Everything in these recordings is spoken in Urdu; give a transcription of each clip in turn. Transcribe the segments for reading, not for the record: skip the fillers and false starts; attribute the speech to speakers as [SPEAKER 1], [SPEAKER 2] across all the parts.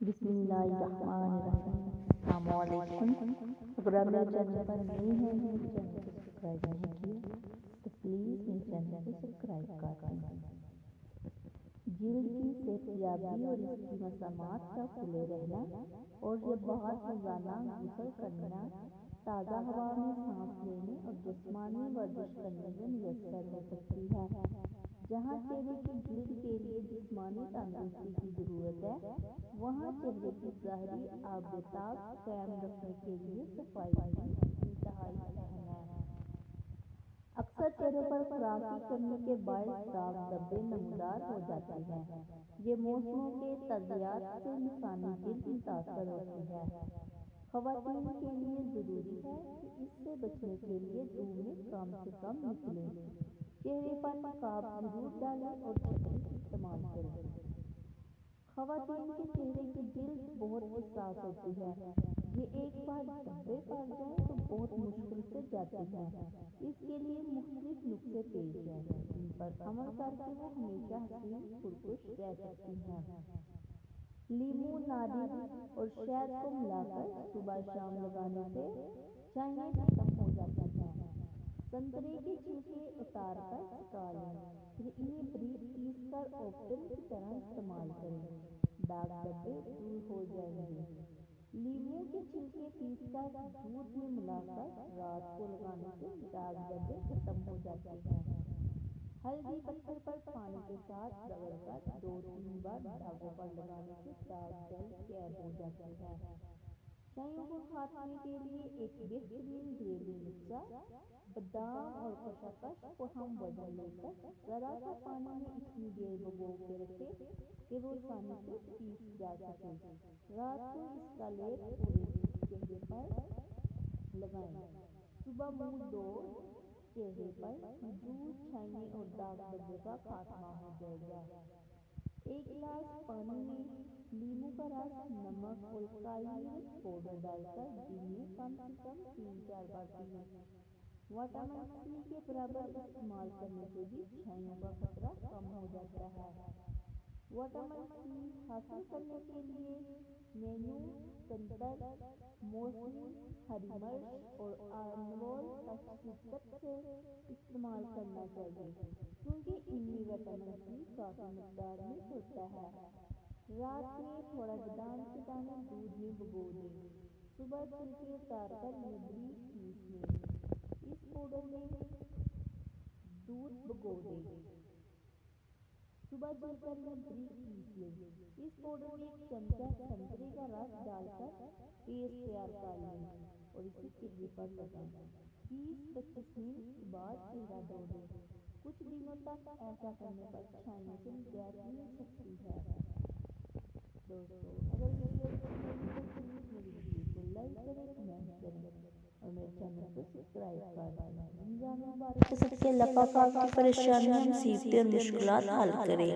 [SPEAKER 1] بسم اللہ الرحمن الرحیم۔ السلام علیکم۔ اگر آپ میرے چینل پر نئے ہیں، میرے چینل کو سبسکرائب نہیں کیا تو پلیز میرے چینل کو سبسکرائب کر دیں۔ جلد کی صحتیابی اور اس کی مسامات کا کھلے رہنا اور یہ بہت روزانہ غسل کرنا تازہ ہوا میں سانس لینے اور جسمانی ورزش کرنے میں میسر ہو سکتی ہے۔ جہاں چہرے کی جلد کے لیے جسمانی تندرستی کی ضرورت ہے، وہاں چہرے کی ظاہری آبیتاب قائم رکھنے کے لیے صفائی بھی انتہائی اہم ہے۔ اکثر چہرے پر خوراکی کرنے کے باعث داغ دھبے نمودار ہو جاتے ہیں۔ یہ موسموں کے تغیرات سے انسانی جلد متاثر ہوتی ہے۔ خواتین کے لیے ضروری ہے کہ اس سے بچنے کے لیے دھوپ میں کم سے کم نکلیں، چہرے پر نقاب ضرور ڈالیں اور چھتری استعمال کریں۔ خواتین کے چہرے کی جلد بہت حساس ہوتی ہے۔ یہ ایک بار دھبے پڑ جائیں تو بہت مشکل سے جاتی ہے۔ اس کے لیے مختلف نسخے پیش ہیں جن پر عمل کر کے وہ ہمیشہ حسین پرکش رہ سکتی ہیں۔ لیموں، ناریل اور شہد کو ملا کر صبح شام لگانے سے چائیں ختم ہو جاتی ہیں۔ سنترے کے چھلکے اتار کر سکا لیں، پھر انہیں باریک پیس کر اوپٹن کی طرح استعمال کریں، داغ دھبے دور ہو جائیں گے۔ لیموں کے چھلکے پیس کر دودھ میں ملا کر رات کو لگانے سے داغ دھبے ختم ہو جاتے ہیں۔ ہلدی پتھر پر پانی کے ساتھ رگڑ کر 2-3 بار داغوں پر لگانے سے داغ جلد غائب ہو جاتے ہیں۔ چائوں کو خاتمے کے لیے ایک بہترین گھریلو نسخہ: بادام اور کشمش کو ہم وزن لے کر ذرا سا پانی میں اتنی دیر بھگو کے رکھیں کہ وہ آسانی سے پیس جا سکے۔ رات کو اس کا لیپ پورے چہرے پر لگائیں، صبح منہ دھو چہرے پر جلد، چھائیں اور داغ دھبے کا خاتمہ ہو جائے گا۔ ایک گلاس پانی میں لیموں کا رس، نمک اور کالی مرچ پاؤڈر ڈال کر دن میں کم سے کم 3-4 بار پیئیں۔ وٹامن سی کے برابر استعمال کرنے سے بھی چھائیوں کا خطرہ کم ہو جاتا ہے۔ وٹامن سی حاصل کرنے کے لیے مینو، سنتر، موسمی، ہری مرچ اور آملول کا شدت سے استعمال کرنا چاہیے کیونکہ ان میں وٹامن سی کافی مقدار میں ہوتا ہے۔ رات میں تھوڑا بادام کے دانے دودھ میں بھگو دیں، صبح چھلکے اتار کر انہیں باریک پیس لیں۔ اس پاؤڈر میں دودھ بھگو دیں، صبح چھل کر انہیں باریک پیس لیں۔ اس پاؤڈر میں ایک چمچہ سنترے کا رس ڈال کر پیسٹ تیار کر لیں اور اسے چہرے پر لگائیں۔ 20-25 منٹ کے بعد چہرہ دھو لیں۔ کچھ دنوں تک ایسا کرنے پر چھائیوں سے نجات مل سکتی ہے۔ دوستو، اگر ویڈیو پسند آئی تو پلیز میری ویڈیو کو لائک کریں، کمنٹ کریں اور میرے چینل کو سبسکرائب کر دیں۔ رمضان المبارک کے صدقے اللہ پاک آپ کی پریشانیاں، مصیبتیں اور مشکلات حل کرے۔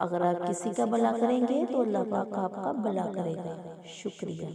[SPEAKER 1] اگر آپ کسی کا بھلا کریں گے تو اللہ پاک آپ کا بھلا کرے گا۔ شکریہ۔